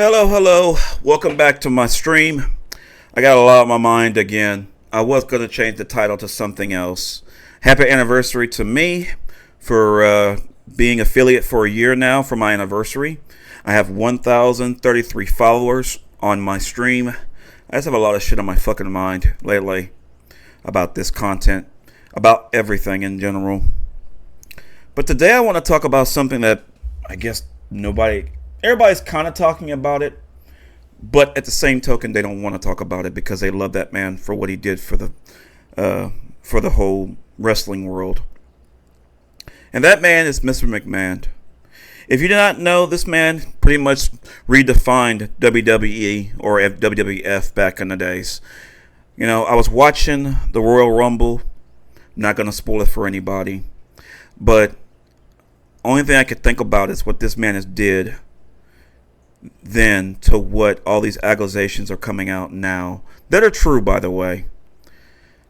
Hello. Welcome back to my stream. I got a lot on my mind again. I was going to change the title to something else. Happy anniversary to me for being affiliate for a year now for my anniversary. I have 1,033 followers on my stream. I just have a lot of shit on my fucking mind lately about this content, about everything in general. But today I want to talk about something that I guess everybody's kind of talking about it, but at the same token, they don't want to talk about it because they love that man for what he did for the whole wrestling world. And that man is Mr. McMahon. If you do not know, this man pretty much redefined WWE or WWF back in the days. You know, I was watching the Royal Rumble. I'm not going to spoil it for anybody. But only thing I could think about is what this man has did then to what all these accusations are coming out now. That are true, by the way.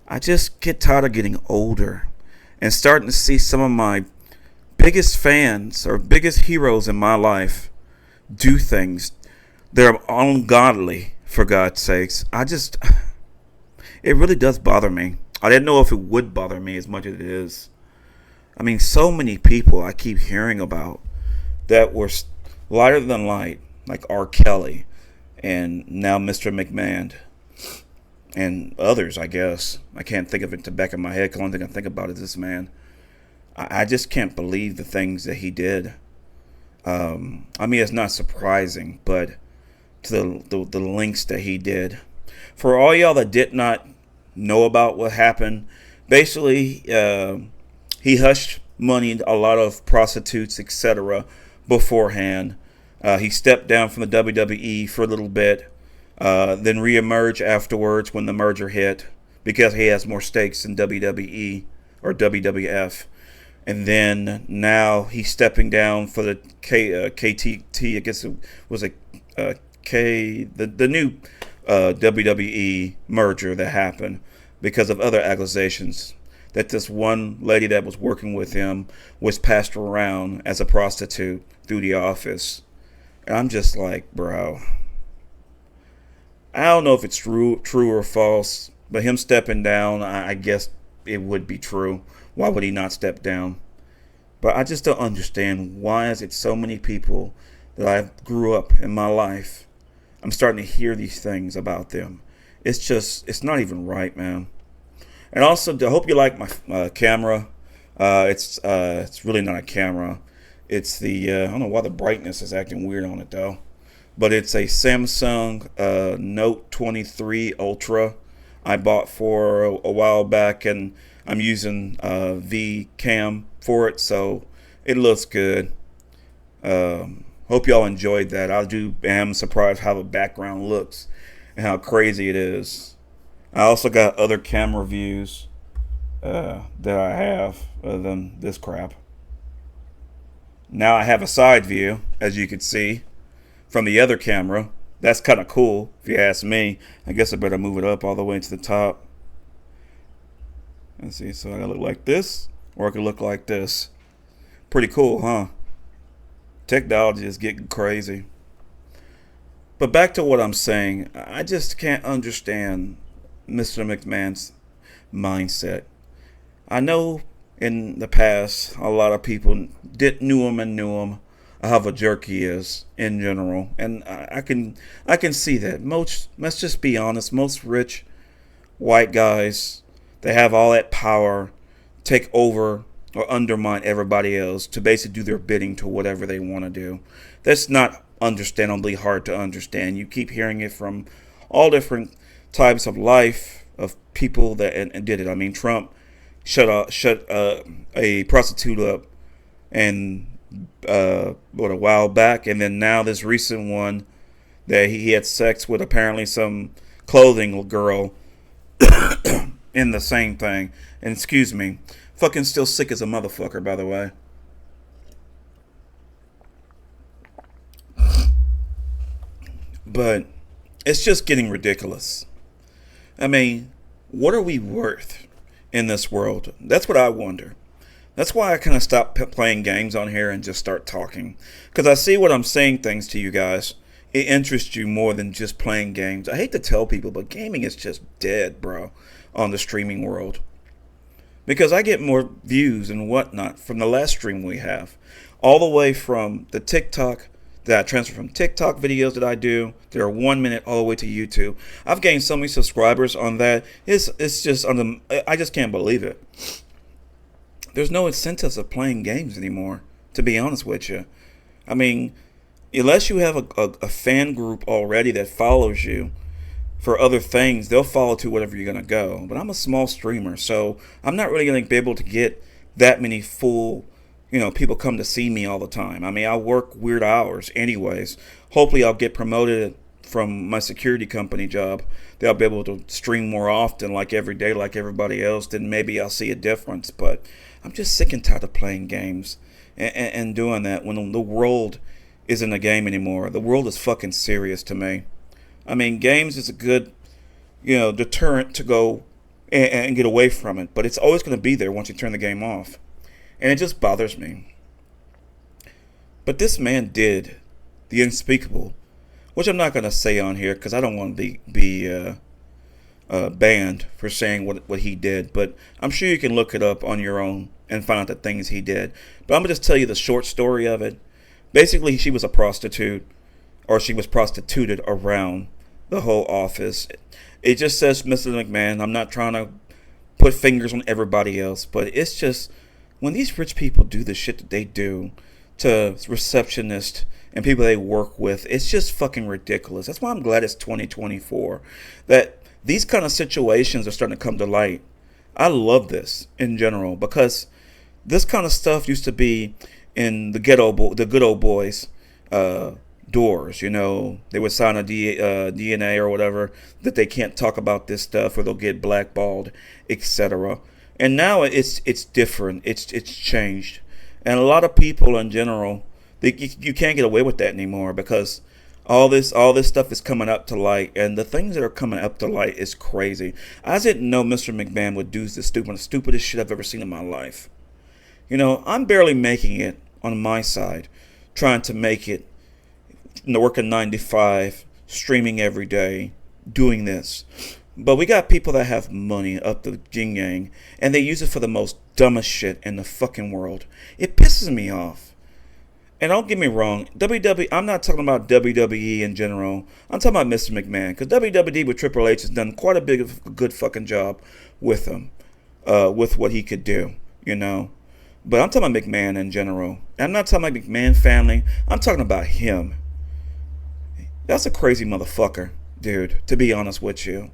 I just get tired of getting older and starting to see some of my biggest fans or biggest heroes in my life do things that are ungodly, for God's sakes. It really does bother me. I didn't know if it would bother me as much as it is. I mean, so many people I keep hearing about that were lighter than light, like R. Kelly and now Mr. McMahon and others, I guess. I can't think of it to the back of my head. The only thing I think about is this man. I just can't believe the things that he did. I mean, it's not surprising, but to the lengths that he did. For all y'all that did not know about what happened, basically, he hushed money a lot of prostitutes, etc. beforehand. He stepped down from the WWE for a little bit, then reemerged afterwards when the merger hit because he has more stakes in WWE or WWF. And then now he's stepping down for the KTT. I guess it was the new WWE merger that happened because of other accusations that this one lady that was working with him was passed around as a prostitute through the office. And I'm just like, bro, I don't know if it's true or false, but him stepping down, I guess it would be true. Why would he not step down? But I just don't understand, why is it so many people that I grew up in my life, I'm starting to hear these things about them. It's not even right, man. And also, I hope you like my camera. It's really not a camera. It's the, I don't know why the brightness is acting weird on it though. But it's a Samsung Note 23 Ultra I bought for a while back, and I'm using V-Cam for it, so it looks good. Hope y'all enjoyed that. I'm surprised how the background looks and how crazy it is. I also got other camera views that I have other than this crap. Now I have a side view, as you can see, from the other camera. That's kind of cool, if you ask me. I guess I better move it up all the way to the top. Let's see, so I gotta look like this, or I could look like this. Pretty cool, huh? Technology is getting crazy. But back to what I'm saying, I just can't understand Mr. McMahon's mindset. I know in the past, a lot of people knew him how of a jerk he is in general, and I can see that. Let's just be honest, most rich white guys, they have all that power, take over or undermine everybody else to basically do their bidding to whatever they want to do. That's not understandably hard to understand. You keep hearing it from all different types of life of people that and did it. I mean, Trump shut a prostitute up and a while back, and then now this recent one that he had sex with apparently some clothing girl in the same thing. And excuse me, fucking still sick as a motherfucker, by the way. But it's just getting ridiculous. I mean, what are we worth in this world? That's what I wonder. That's why I kind of stopped playing games on here and just start talking. Because I see what I'm saying things to you guys. it interests you more than just playing games. I hate to tell people, but gaming is just dead, bro, on the streaming world. Because I get more views and whatnot from the last stream we have. All the way from the TikTok that I transfer from TikTok videos that I do. They're 1 minute all the way to YouTube. I've gained so many subscribers on that. It's just on the. I just can't believe it. There's no incentives of playing games anymore, to be honest with you. I mean, unless you have a fan group already that follows you for other things, they'll follow to whatever you're going to go. But I'm a small streamer, so I'm not really going to be able to get that many full, people come to see me all the time. I mean, I work weird hours anyways. Hopefully I'll get promoted from my security company job. They'll be able to stream more often, like every day, like everybody else. Then maybe I'll see a difference. But I'm just sick and tired of playing games and doing that when the world isn't a game anymore. The world is fucking serious to me. I mean, games is a good, deterrent to go and get away from it. But it's always going to be there once you turn the game off. And it just bothers me. But this man did the unspeakable, which I'm not going to say on here because I don't want to be banned for saying what he did. But I'm sure you can look it up on your own and find out the things he did. But I'm going to just tell you the short story of it. Basically, she was a prostitute, or she was prostituted around the whole office. It just says Mr. McMahon. I'm not trying to put fingers on everybody else, but it's just when these rich people do the shit that they do to receptionists and people they work with, it's just fucking ridiculous. That's why I'm glad it's 2024, that these kind of situations are starting to come to light. I love this in general because this kind of stuff used to be in the good old boys doors. They would sign a DNA or whatever that they can't talk about this stuff or they'll get blackballed, etc. And now it's different. It's changed, and a lot of people in general, you can't get away with that anymore because all this stuff is coming up to light, and the things that are coming up to light is crazy. I didn't know Mr. McMahon would do the stupidest shit I've ever seen in my life. I'm barely making it on my side, trying to make it, working 9 to 5, streaming every day, doing this. But we got people that have money up the yin yang, and they use it for the most dumbest shit in the fucking world. It pisses me off. And don't get me wrong, I'm not talking about WWE in general. I'm talking about Mr. McMahon, because WWE with Triple H has done quite a good fucking job with him, with what he could do, But I'm talking about McMahon in general. I'm not talking about McMahon family. I'm talking about him. That's a crazy motherfucker, dude, to be honest with you.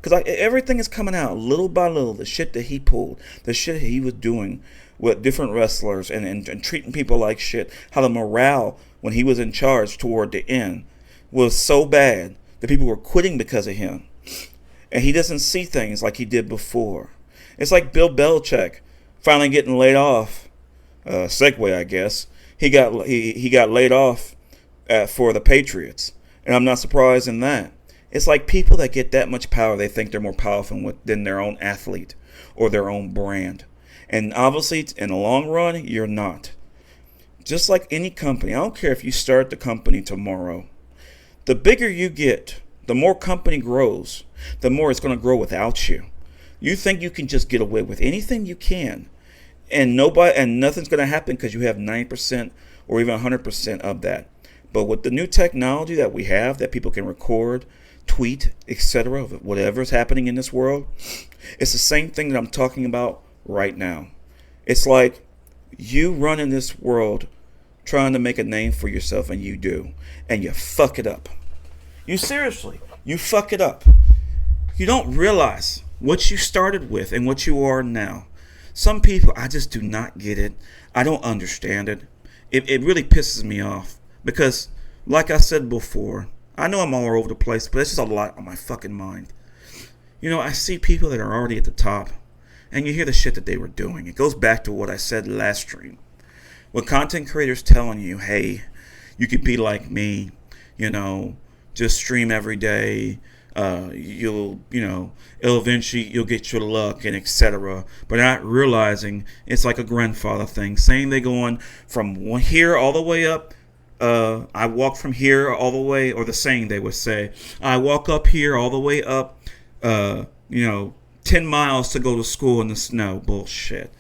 Because everything is coming out little by little. The shit that he pulled, the shit he was doing with different wrestlers and treating people like shit. How the morale when he was in charge toward the end was so bad that people were quitting because of him. And he doesn't see things like he did before. It's like Bill Belichick finally getting laid off. Segue, I guess. He got laid off for the Patriots. And I'm not surprised in that. It's like people that get that much power, they think they're more powerful than their own athlete or their own brand. And obviously, in the long run, you're not. Just like any company, I don't care if you start the company tomorrow. The bigger you get, the more company grows, the more it's going to grow without you. You think you can just get away with anything you can, and nothing's going to happen because you have 90% or even 100% of that. But with the new technology that we have, that people can record, tweet, etc., whatever's happening in this world, it's the same thing that I'm talking about right now. It's like you run in this world trying to make a name for yourself, and you do, and you fuck it up. You fuck it up. You don't realize what you started with and what you are now. Some people, I just do not get it. I don't understand it. It really pisses me off because, like I said before, I know I'm all over the place, but it's just a lot on my fucking mind. I see people that are already at the top, and you hear the shit that they were doing. It goes back to what I said last stream. When content creators telling you, hey, you could be like me, just stream every day, it'll eventually you'll get your luck and etc. But not realizing it's like a grandfather thing, saying they're going from here all the way up I walk from here all the way, or the saying they would say, I walk up here all the way up, 10 miles to go to school in the snow. Bullshit.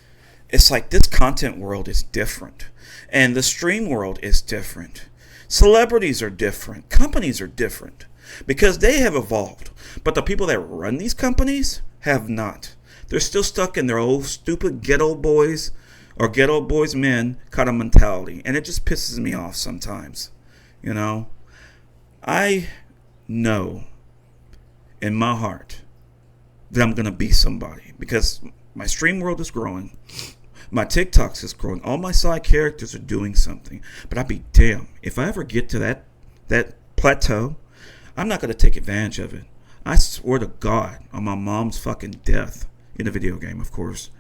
It's like this content world is different, and the stream world is different. Celebrities are different. Companies are different because they have evolved. But the people that run these companies have not. They're still stuck in their old stupid ghetto boys or ghetto boys men kind of mentality. And it just pisses me off sometimes. I know in my heart that I'm going to be somebody because my stream world is growing. My TikToks is growing. All my side characters are doing something. But I'd be damned if I ever get to that plateau, I'm not going to take advantage of it. I swear to God, on my mom's fucking death, in a video game, of course,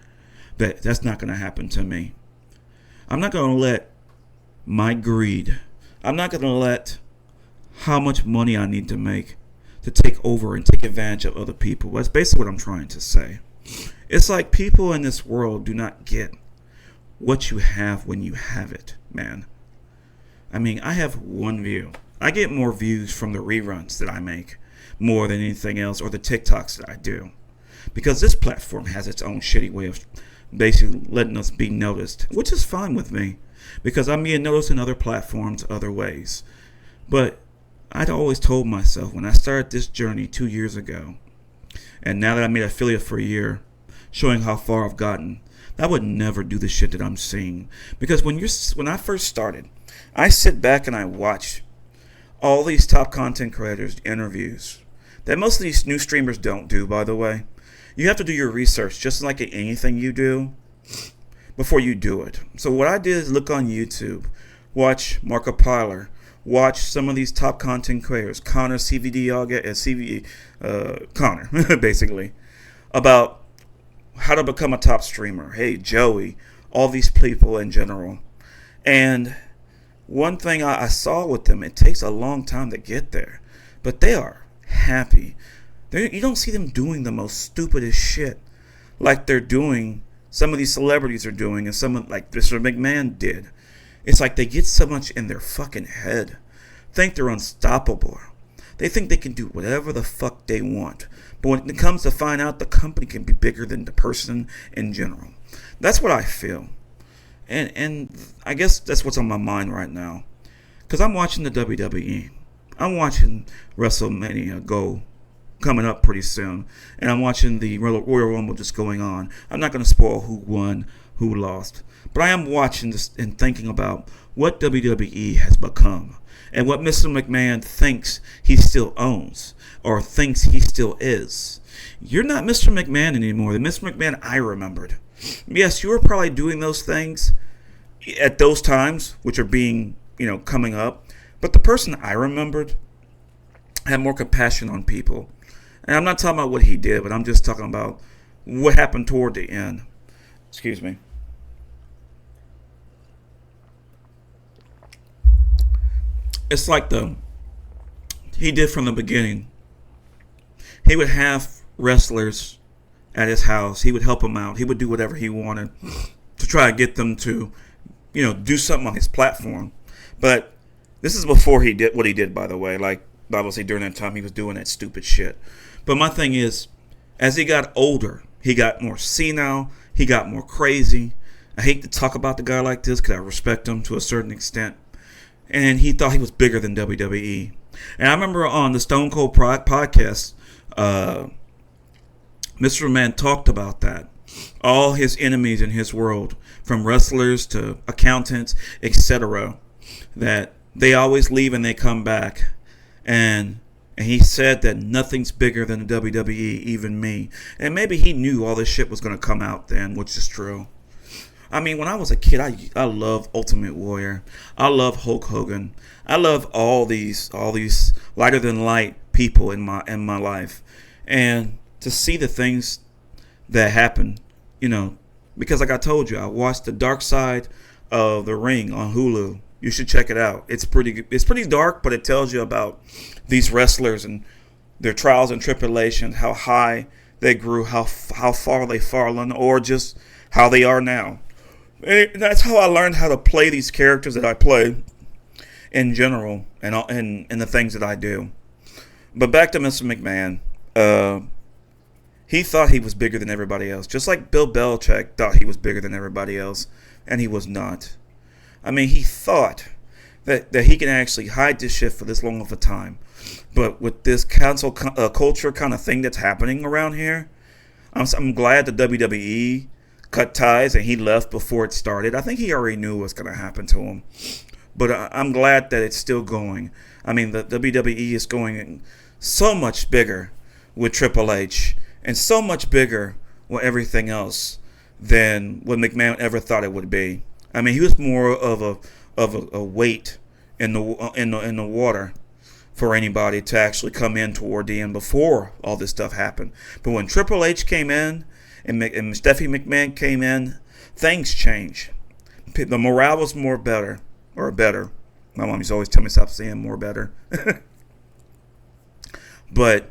that's not going to happen to me. I'm not going to let my greed, I'm not going to let how much money I need to make to take over and take advantage of other people. That's basically what I'm trying to say. It's like people in this world do not get what you have when you have it, man. I mean, I have one view. I get more views from the reruns that I make more than anything else, or the TikToks that I do. Because this platform has its own shitty way of basically letting us be noticed, which is fine with me. Because I'm being noticed in other platforms, other ways. But I'd always told myself when I started this journey 2 years ago, and now that I made affiliate for a year, showing how far I've gotten, I would never do the shit that I'm seeing. Because when I first started, I sit back and I watch all these top content creators' interviews that most of these new streamers don't do, by the way. You have to do your research just like anything you do before you do it. So what I did is look on YouTube, watch Markiplier, watch some of these top content creators, Connor, Connor, basically, about how to become a top streamer. Hey, Joey, all these people in general. And one thing I saw with them, it takes a long time to get there, but they are happy. You don't see them doing the most stupidest shit like they're doing, some of these celebrities are doing, and some of, like Mr. McMahon did. It's like they get so much in their fucking head, think they're unstoppable. They think they can do whatever the fuck they want. But when it comes to find out, the company can be bigger than the person in general. That's what I feel. And I guess that's what's on my mind right now. Because I'm watching the WWE. I'm watching WrestleMania go coming up pretty soon. And I'm watching the Royal Rumble just going on. I'm not going to spoil who won, who lost. But I am watching this and thinking about what WWE has become. And what Mr. McMahon thinks he still owns, or thinks he still is. You're not Mr. McMahon anymore. The Mr. McMahon I remembered. Yes, you were probably doing those things at those times, which are being, coming up. But the person I remembered had more compassion on people. And I'm not talking about what he did, but I'm just talking about what happened toward the end. Excuse me. It's like he did from the beginning. He would have wrestlers at his house. He would help them out. He would do whatever he wanted to try to get them to, do something on his platform. But this is before he did what he did, by the way. Like, obviously during that time, he was doing that stupid shit. But my thing is, as he got older, he got more senile. He got more crazy. I hate to talk about the guy like this because I respect him to a certain extent. And he thought he was bigger than WWE. And I remember on the Stone Cold podcast, Mr. McMahon talked about that. All his enemies in his world, from wrestlers to accountants, etc., that they always leave and they come back. And he said that nothing's bigger than the WWE, even me. And maybe he knew all this shit was going to come out then, which is true. I mean, when I was a kid, I loved Ultimate Warrior. I love Hulk Hogan. I love all these lighter than light people in my life. And to see the things that happen, because like I told you, I watched The Dark Side of the Ring on Hulu. You should check it out. It's pretty dark, but it tells you about these wrestlers and their trials and tribulations, how high they grew, how far they've fallen, or just how they are now. And that's how I learned how to play these characters that I play. in general and the things that I do. But back to Mr. McMahon. He thought he was bigger than everybody else, just like Bill Belichick thought he was bigger than everybody else, and he was not. I mean, he thought that he can actually hide this shit for this long of a time. But with this cancel culture kind of thing that's happening around here, I'm glad the WWE cut ties and he left before it started. I think he already knew what's going to happen to him. But I'm glad that it's still going. I mean, the WWE is going so much bigger with Triple H and so much bigger with everything else than what McMahon ever thought it would be. I mean, he was more of a weight in the water for anybody to actually come in toward the end before all this stuff happened. But when Triple H came in and Stephanie McMahon came in, things changed. The morale was better. My mom used to always tell me stop saying more better. But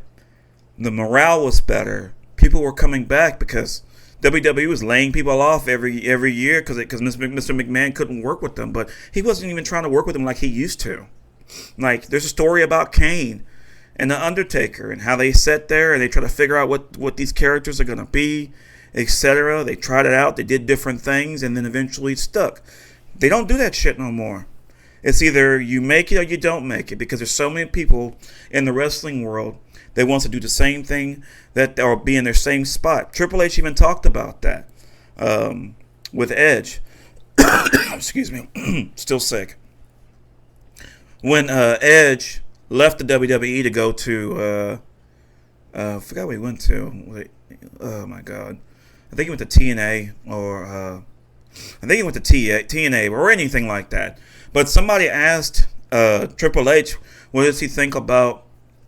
the morale was better. People were coming back because WWE was laying people off every year because Mr. McMahon couldn't work with them. But he wasn't even trying to work with them like he used to. Like, there's a story about Kane and The Undertaker and how they sat there and they try to figure out what these characters are going to be, etc. They tried it out. They did different things and then eventually it stuck. They don't do that shit no more. It's either you make it or you don't make it because there's so many people in the wrestling world that wants to do the same thing or be in their same spot. Triple H even talked about that with Edge. Excuse me. Still sick. When Edge left the WWE to go to, I forgot what he went to. Oh my God. I think he went to TNA or I think he went to TNA or anything like that. But somebody asked Triple H, what does he think about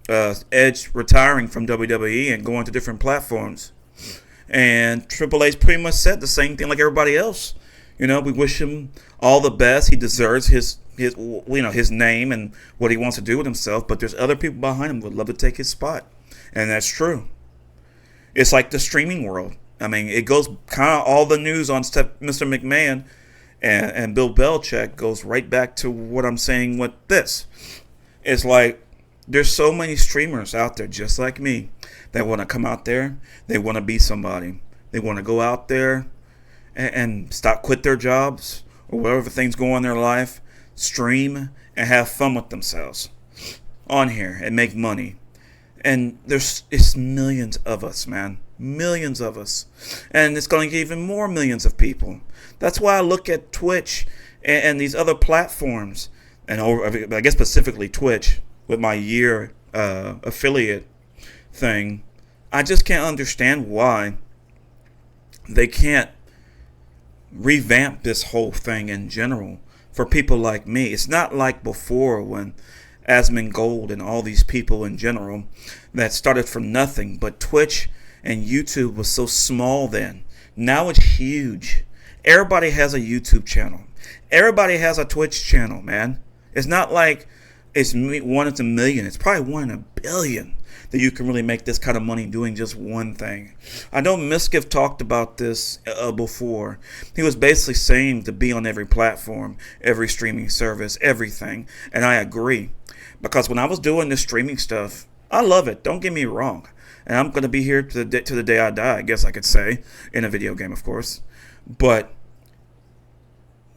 Edge retiring from WWE and going to different platforms? And Triple H pretty much said the same thing like everybody else. You know, we wish him all the best. He deserves his name and what he wants to do with himself. But there's other people behind him who would love to take his spot, and that's true. It's like the streaming world. I mean, it goes kind of all the news on Mr. McMahon and Bill Belichick goes right back to what I'm saying with this. It's like there's so many streamers out there just like me that want to come out there. They want to be somebody. They want to go out there and quit their jobs or whatever things go on in their life, stream and have fun with themselves on here and make money. And it's millions of us, man. Millions of us. And it's going to get even more millions of people. That's why I look at Twitch and these other platforms, and I guess specifically Twitch with my year affiliate thing. I just can't understand why they can't revamp this whole thing in general for people like me. It's not like before when Asmongold and all these people in general that started from nothing, but Twitch and YouTube was so small then. Now it's huge. Everybody has a YouTube channel. Everybody has a Twitch channel, man. It's not like it's one in a million. It's probably 1 in a billion that you can really make this kind of money doing just one thing. I know Miskiff talked about this before. He was basically saying to be on every platform, every streaming service, everything. And I agree. Because when I was doing this streaming stuff, I love it. Don't get me wrong. And I'm going to be here to the day I die, I guess I could say, in a video game, of course. But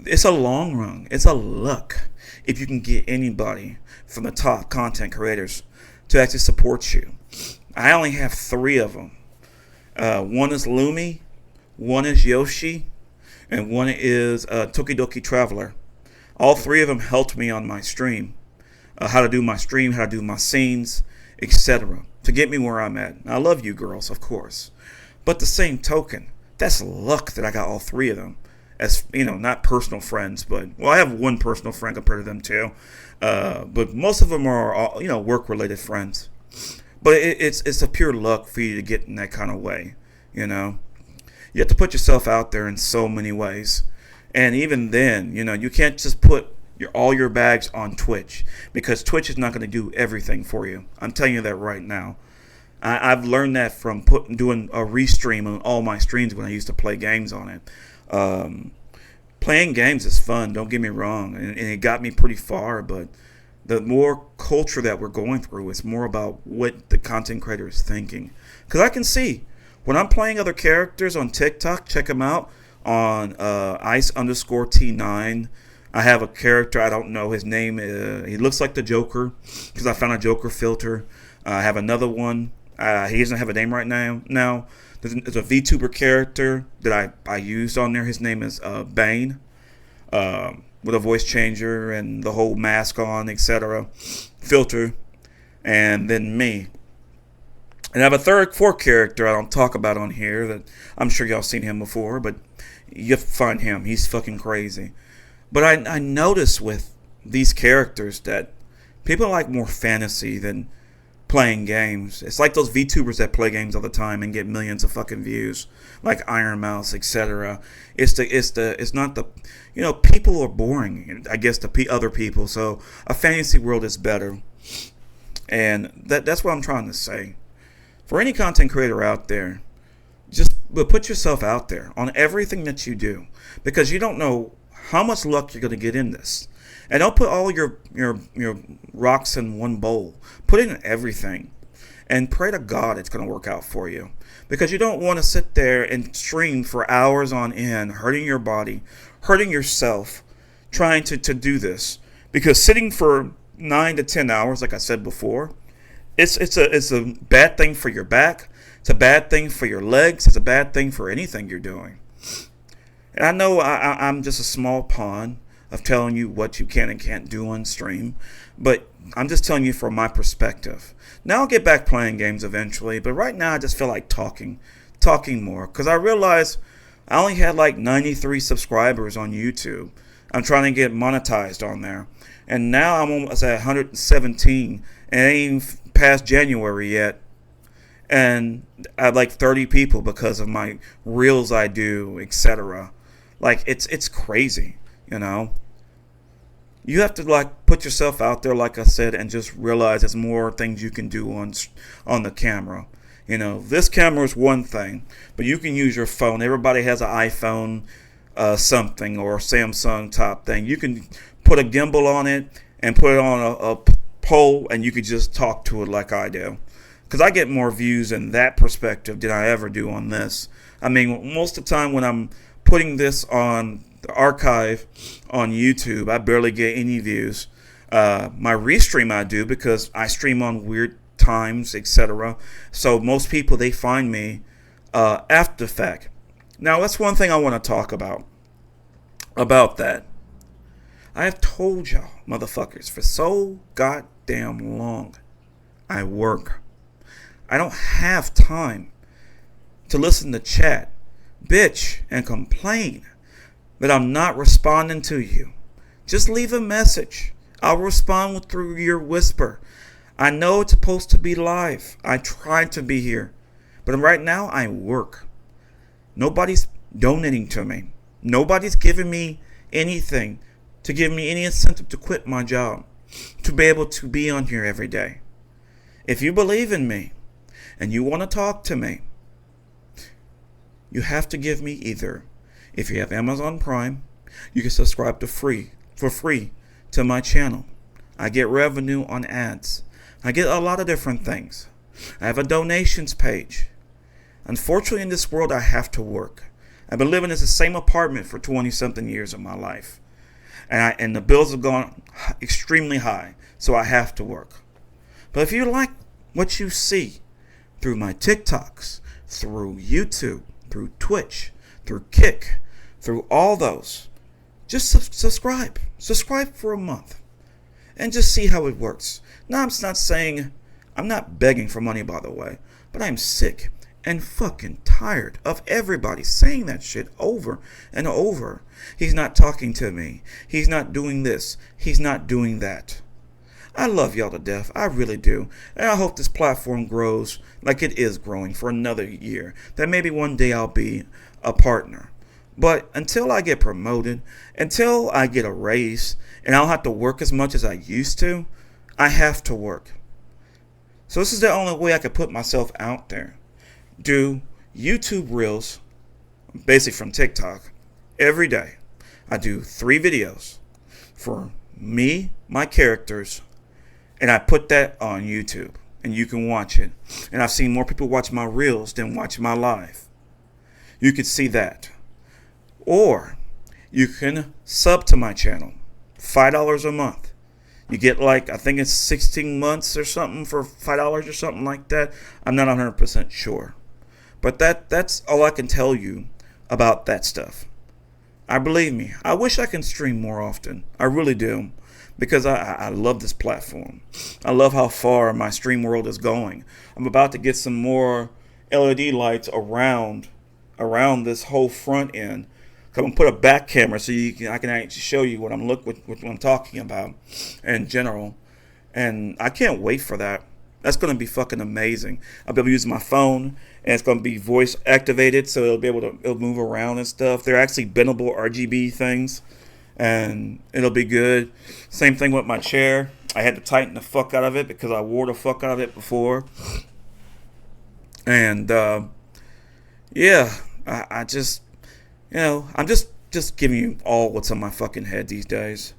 it's a long run. It's a luck if you can get anybody from the top content creators to actually support you. I only have 3 of them. One is Lumi, one is Yoshi, and one is Tokidoki Traveler. All 3 of them helped me on my stream. How to do my stream, how to do my scenes, etc. to get me where I'm at. I love you girls, of course. But the same token, that's luck that I got all 3 of them. As, not personal friends, but, well, I have one personal friend compared to them too. But most of them are, all, work-related friends. But it's a pure luck for you to get in that kind of way, You have to put yourself out there in so many ways. And even then, you can't just put all your bags on Twitch, because Twitch is not going to do everything for you. I'm telling you that right now. I've learned that from doing a restream on all my streams when I used to play games on it. Playing games is fun, don't get me wrong, and it got me pretty far, but the more culture that we're going through, it's more about what the content creator is thinking. Because I can see when I'm playing other characters on TikTok, check them out on ice underscore T9. I have a character, I don't know his name. He looks like the Joker because I found a Joker filter. I have another one. He doesn't have a name right now. There's a VTuber character that I used on there. His name is Bane, with a voice changer and the whole mask on, etc. filter. And then me. And I have a fourth character I don't talk about on here that I'm sure y'all seen him before, but you find him. He's fucking crazy. But I notice with these characters that people like more fantasy than playing games. It's like those VTubers that play games all the time and get millions of fucking views, like Iron Mouse, etc. It's not the, people are boring. I guess the other people. So a fantasy world is better, and that's what I'm trying to say. For any content creator out there, just put yourself out there on everything that you do, because you don't know how much luck you're going to get in this. And don't put all your rocks in one bowl. Put in everything. And pray to God it's going to work out for you. Because you don't want to sit there and stream for hours on end, hurting your body, hurting yourself, trying to do this. Because sitting for 9 to 10 hours, like I said before, it's a bad thing for your back. It's a bad thing for your legs. It's a bad thing for anything you're doing. And I know I'm just a small pawn of telling you what you can and can't do on stream, but I'm just telling you from my perspective. Now I'll get back playing games eventually, but right now I just feel like talking more, because I realized I only had like 93 subscribers on YouTube. I'm trying to get monetized on there, and now I'm almost at 117, and it ain't even past January yet. And I have like 30 people because of my reels I do, etc. Like it's crazy, You have to like put yourself out there, like I said, and just realize there's more things you can do on the camera. This camera is one thing, but you can use your phone. Everybody has an iPhone, something, or a Samsung top thing. You can put a gimbal on it and put it on a pole, and you can just talk to it like I do. Because I get more views in that perspective than I ever do on this. I mean, most of the time when I'm putting this on the archive on YouTube, I barely get any views. My restream I do, because I stream on weird times, etc. So most people, they find me after the fact. Now, that's one thing I want to talk about that. I have told y'all, motherfuckers, for so goddamn long, I work. I don't have time to listen to chat, bitch, and complain that I'm not responding to you. Just leave a message. I'll respond through your whisper. I know it's supposed to be live. I tried to be here. But right now, I work. Nobody's donating to me. Nobody's giving me anything to give me any incentive to quit my job, to be able to be on here every day. If you believe in me, and you want to talk to me, you have to give me either, if you have Amazon Prime, you can subscribe for free to my channel. I get revenue on ads. I get a lot of different things. I have a donations page. Unfortunately, in this world, I have to work. I've been living in the same apartment for 20-something years of my life. And the bills have gone extremely high, so I have to work. But if you like what you see, through my TikToks, through YouTube, through Twitch, through Kick, through all those, just subscribe. Subscribe for a month and just see how it works. Now, I'm not saying, I'm not begging for money, by the way, but I'm sick and fucking tired of everybody saying that shit over and over. He's not talking to me. He's not doing this. He's not doing that. I love y'all to death. I really do. And I hope this platform grows like it is growing for another year. That maybe one day I'll be a partner. But until I get promoted, until I get a raise, and I don't have to work as much as I used to, I have to work. So this is the only way I can put myself out there. Do YouTube Reels, basically from TikTok, every day. I do 3 videos for me, my characters, and I put that on YouTube, and you can watch it. And I've seen more people watch my reels than watch my live. You could see that. Or you can sub to my channel, $5 a month. You get like, I think it's 16 months or something for $5 or something like that. I'm not 100% sure. But that's all I can tell you about that stuff. Believe me, I wish I can stream more often. I really do. Because I love this platform. I love how far my stream world is going. I'm about to get some more LED lights around this whole front end. I'm gonna put a back camera so I can actually show you what I'm talking about in general. And I can't wait for that. That's gonna be fucking amazing. I'll be able to use my phone, and it's gonna be voice activated, so it'll move around and stuff. They're actually bendable RGB things, and it'll be good. Same thing with my chair. I had to tighten the fuck out of it because I wore the fuck out of it before. And yeah, I just, I'm just giving you all what's on my fucking head these days.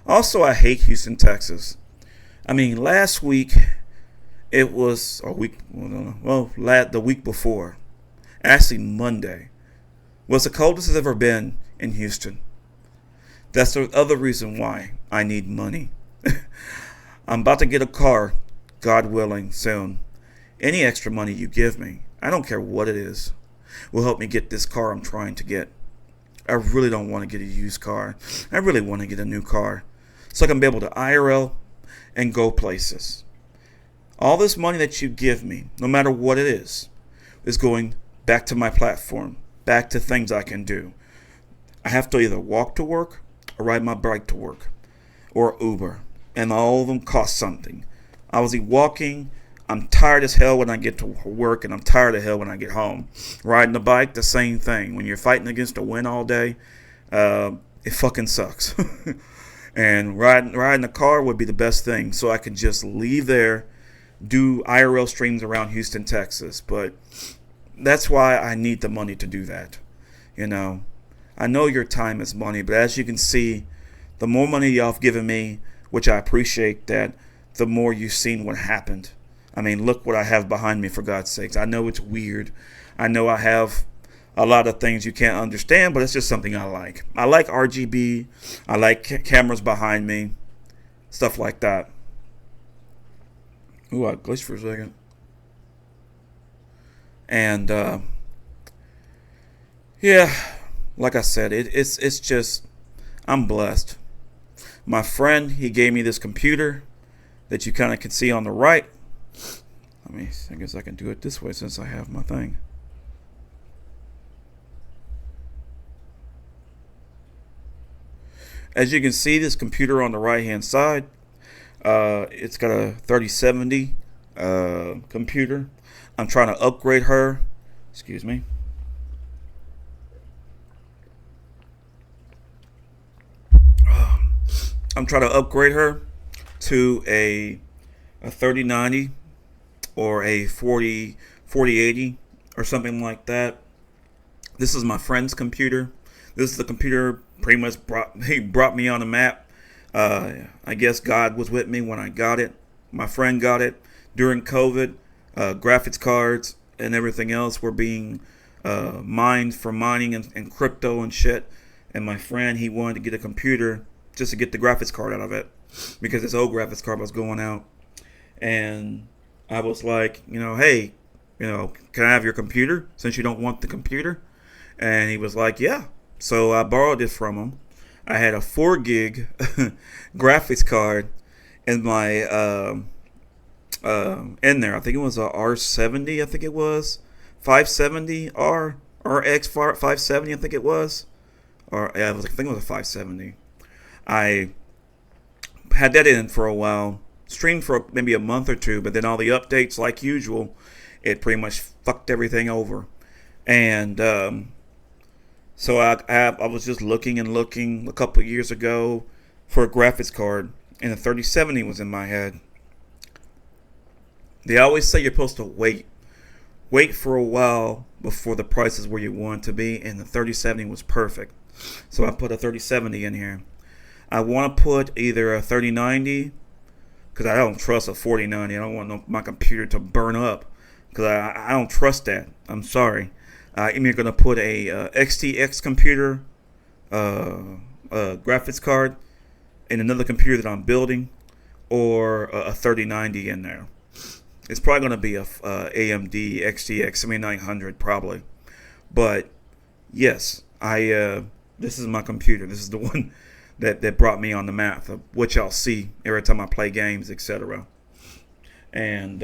Also, I hate Houston, Texas. I mean, last week it was the week before, actually Monday, was the coldest it's ever been in Houston. That's the other reason why I need money. I'm about to get a car, God willing, soon. Any extra money you give me, I don't care what it is, will help me get this car I'm trying to get. I really don't want to get a used car. I really want to get a new car so I can be able to IRL and go places. All this money that you give me, no matter what it is going back to my platform, back to things I can do. I have to either walk to work or ride my bike to work or Uber, and all of them cost something. I was walking. I'm tired as hell when I get to work, and I'm tired as hell when I get home. Riding the bike, the same thing. When you're fighting against the wind all day, it fucking sucks. And riding a car would be the best thing, so I can just leave there, do IRL streams around Houston, Texas. But that's why I need the money to do that. I know your time is money, but as you can see, the more money y'all have given me, which I appreciate that, the more you've seen what happened. I mean, look what I have behind me, for God's sakes. I know it's weird. I know I have a lot of things you can't understand, but it's just something I like. I like RGB. I like cameras behind me. Stuff like that. Ooh, I glitched for a second. And, yeah, like I said, it's just, I'm blessed. My friend, he gave me this computer that you kind of can see on the right. I guess I can do it this way since I have my thing. As you can see, this computer on the right hand side, it's got a 3070 computer. I'm trying to upgrade her. Excuse me. I'm trying to upgrade her to a 3090 or a 4080 or something like that. This is my friend's computer. This is the computer pretty much brought me on the map. I guess God was with me when I got it. My friend got it during COVID. Graphics cards and everything else were being mined for mining and crypto and shit. And my friend, he wanted to get a computer just to get the graphics card out of it because his old graphics card was going out. And I was like, hey, can I have your computer since you don't want the computer? And he was like, yeah. So I borrowed it from him. I had a 4 gig graphics card in my in there. I think it was a R70. I think it was 570 RX 570. I think it was, or yeah, I think it was a 570. I had that in for a while. Streamed for maybe a month or two, but then all the updates, like usual, it pretty much fucked everything over. And so I was just looking a couple of years ago for a graphics card, and the 3070 was in my head. They always say you're supposed to wait for a while before the price is where you want it to be, and the 3070 was perfect. So I put a 3070 in here. I want to put either a 3090 because I don't trust a 4090. I don't want my computer to burn up because I don't trust that. I'm sorry. I'm either going to put a XTX computer, graphics card, in another computer that I'm building, or a 3090 in there. It's probably going to be a AMD XTX 7900 probably. But yes, this is my computer. This is the one that brought me on the map of what y'all see every time I play games, etc. And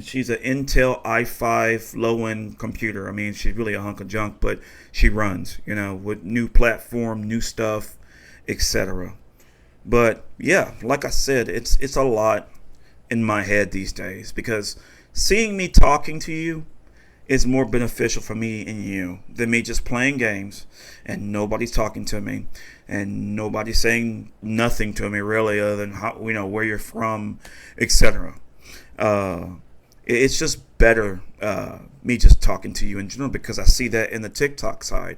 she's an Intel i5 low-end computer. I mean, she's really a hunk of junk, but she runs, with new platform, new stuff, etc. But yeah, like I said, it's a lot in my head these days because seeing me talking to you is more beneficial for me and you than me just playing games and nobody's talking to me and nobody's saying nothing to me really other than how, where you're from, etc. It's just better me just talking to you in general because I see that in the TikTok side.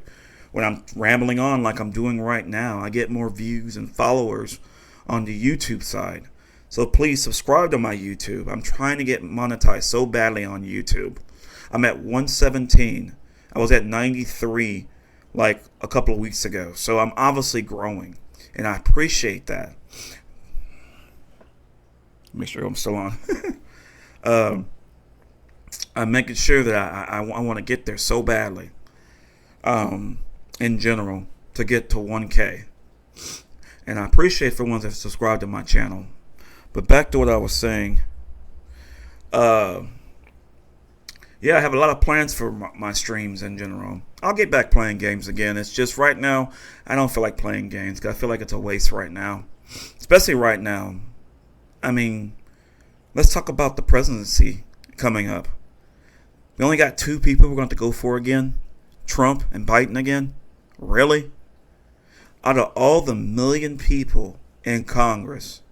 When I'm rambling on like I'm doing right now, I get more views and followers on the YouTube side. So please subscribe to my YouTube. I'm trying to get monetized so badly on YouTube. I'm at 117. I was at 93 like a couple of weeks ago. So I'm obviously growing. And I appreciate that. Make sure I'm still on. I'm making sure that I want to get there so badly. In general, to get to 1K. And I appreciate for ones that subscribe to my channel. But back to what I was saying. Yeah, I have a lot of plans for my streams in general. I'll get back playing games again. It's just right now, I don't feel like playing games. I feel like it's a waste right now. Especially right now. I mean, let's talk about the presidency coming up. We only got 2 people we're going to go for again. Trump and Biden again. Really? Out of all the million people in Congress,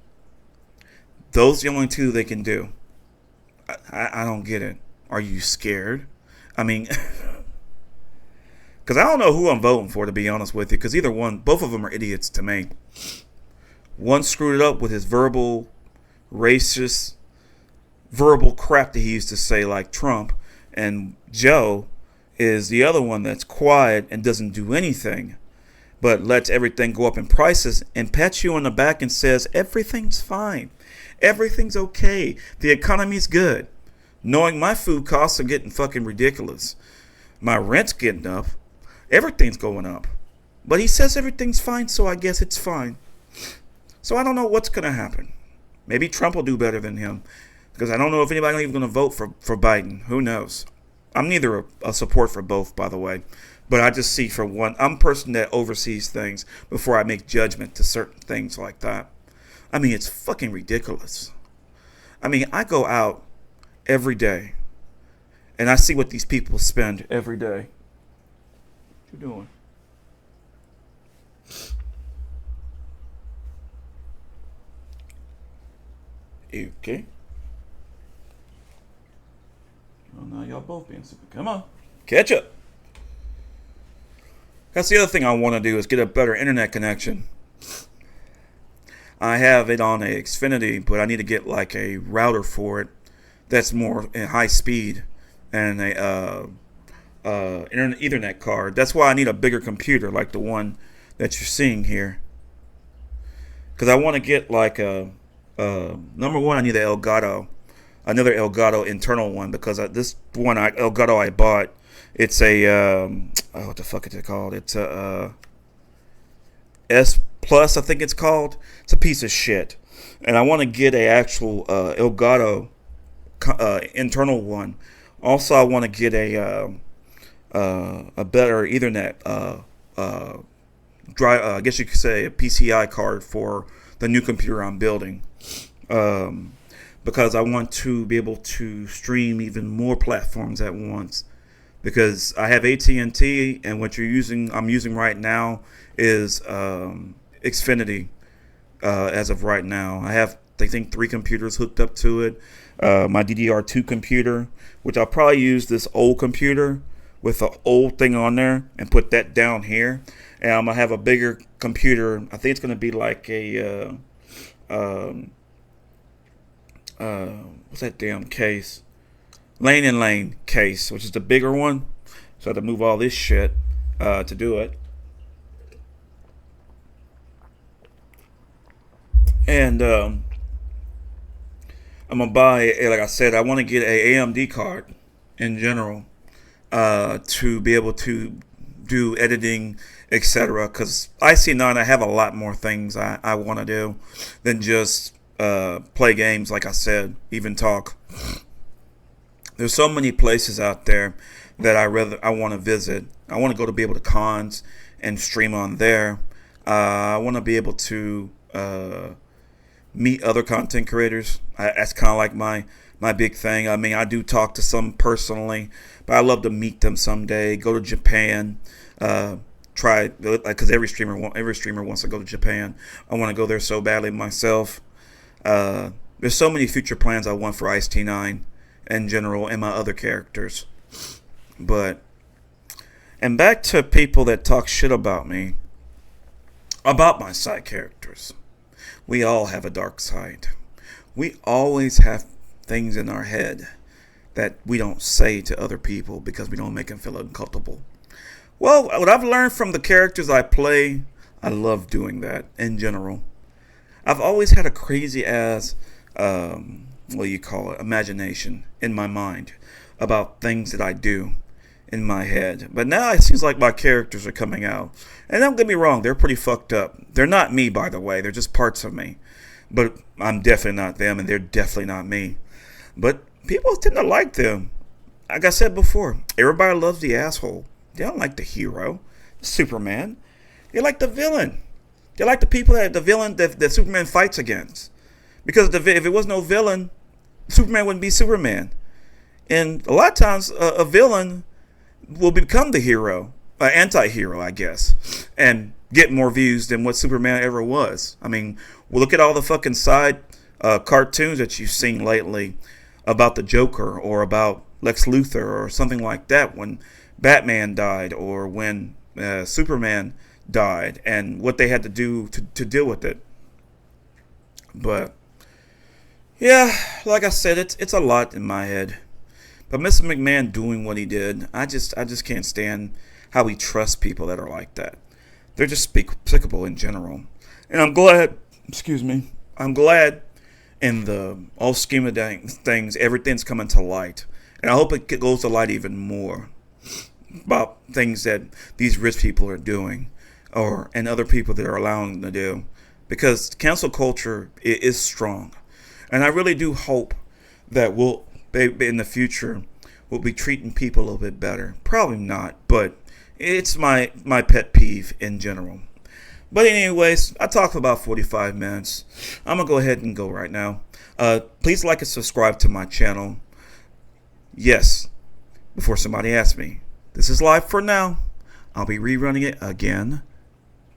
those are the only 2 they can do. I don't get it. Are you scared? I mean, because I don't know who I'm voting for, to be honest with you, because both of them are idiots to me. One screwed it up with his verbal, racist, verbal crap that he used to say like Trump, and Joe is the other one that's quiet and doesn't do anything, but lets everything go up in prices and pats you on the back and says, everything's fine. Everything's okay. The economy's good. Knowing my food costs are getting fucking ridiculous. My rent's getting up. Everything's going up. But he says everything's fine, so I guess it's fine. So I don't know what's going to happen. Maybe Trump will do better than him. Because I don't know if anybody's even going to vote for Biden. Who knows? I'm neither a support for both, by the way. But I just see for one. I'm a person that oversees things before I make judgment to certain things like that. I mean, it's fucking ridiculous. I mean, I go out every day and I see what these people spend every day. What you doing? Okay. Well, now y'all both being stupid. Come on. Catch up. That's the other thing I want to do is get a better internet connection. I have it on a Xfinity, but I need to get like a router for it that's more in high speed and a Ethernet card. That's why I need a bigger computer like the one that you're seeing here. Because I want to get like number one, I need an another Elgato internal one, because this one Elgato I bought, it's a what the fuck is it called? It's a S Plus, I think it's called. It's a piece of shit, and I want to get a actual Elgato internal one. Also, I want to get a better Ethernet drive. I guess you could say a PCI card for the new computer I'm building, because I want to be able to stream even more platforms at once. Because I have AT&T, and what I'm using right now is Xfinity. As of right now, I think 3 computers hooked up to it. My DDR2 computer, which I'll probably use this old computer with an old thing on there and put that down here. And I'm going to have a bigger computer. I think it's going to be like a, what's that damn case? Lane and Lane case, which is the bigger one. So I have to move all this shit to do it. And I'm going to buy, like I said, I want to get a AMD card in general to be able to do editing, etc. Because IC9, I have a lot more things I want to do than just play games, like I said, even talk. There's so many places out there that I want to visit. I want to go to be able to cons and stream on there. I want to be able to meet other content creators. That's kind of like my big thing. I mean, I do talk to some personally, but I love to meet them someday. Go to Japan. Try, because every streamer wants to go to Japan. I want to go there so badly myself. There's so many future plans I want for Ice-T9 in general and my other characters. And back to people that talk shit about me, about my side characters. We all have a dark side. We always have things in our head that we don't say to other people because we don't make them feel uncomfortable. Well, what I've learned from the characters I play, I love doing that in general. I've always had a crazy ass, imagination in my mind about things that I do in my head. But now it seems like my characters are coming out. And don't get me wrong, they're pretty fucked up. They're not me, by the way. They're just parts of me. But I'm definitely not them, and they're definitely not me. But people tend to like them. Like I said before, everybody loves the asshole. They don't like the hero, Superman. They like the villain. They like the people that Superman fights against. Because if it was no villain, Superman wouldn't be Superman. And a lot of times, a villain will become the hero, anti-hero, I guess, and get more views than what Superman ever was. I mean, well, look at all the fucking side cartoons that you've seen lately about the Joker or about Lex Luthor or something like that when Batman died or when Superman died and what they had to do to deal with it. But yeah, like I said, it's a lot in my head. But Mr. McMahon doing what he did, I just can't stand how he trusts people that are like that. They're just despicable in general. And I'm glad in the whole scheme of things, everything's coming to light. And I hope it goes to light even more about things that these rich people are doing and other people that are allowing them to do. Because cancel culture is strong. And I really do hope that we'll, in the future, we'll be treating people a little bit better. Probably not, but it's my pet peeve in general. But anyways, I talked for about 45 minutes. I'm going to go ahead and go right now. Please like and subscribe to my channel. Yes, before somebody asks me. This is live for now. I'll be rerunning it again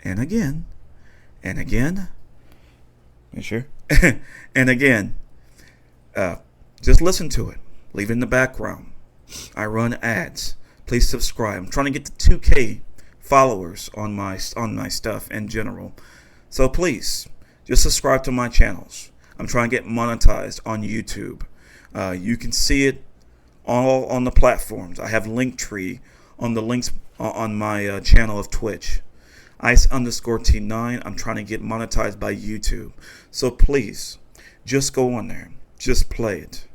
and again and again. You sure? And again. Just listen to it. Leave it in the background. I run ads. Please subscribe. I'm trying to get to 2K followers on my stuff in general. So please, just subscribe to my channels. I'm trying to get monetized on YouTube. You can see it all on the platforms. I have Linktree on the links on my channel of Twitch. Ice_T9. I'm trying to get monetized by YouTube. So please, just go on there. Just play it.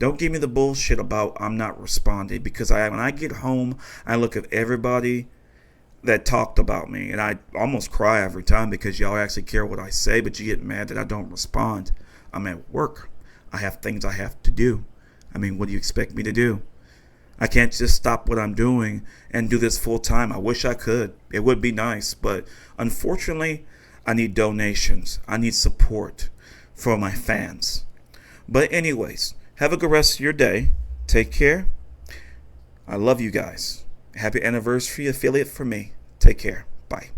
Don't give me the bullshit about I'm not responding, because when I get home, I look at everybody that talked about me, and I almost cry every time because y'all actually care what I say, but you get mad that I don't respond. I'm at work. I have things I have to do. I mean, what do you expect me to do? I can't just stop what I'm doing and do this full time. I wish I could. It would be nice, but unfortunately, I need donations. I need support for my fans. But anyways, have a good rest of your day. Take care. I love you guys. Happy anniversary affiliate for me. Take care. Bye.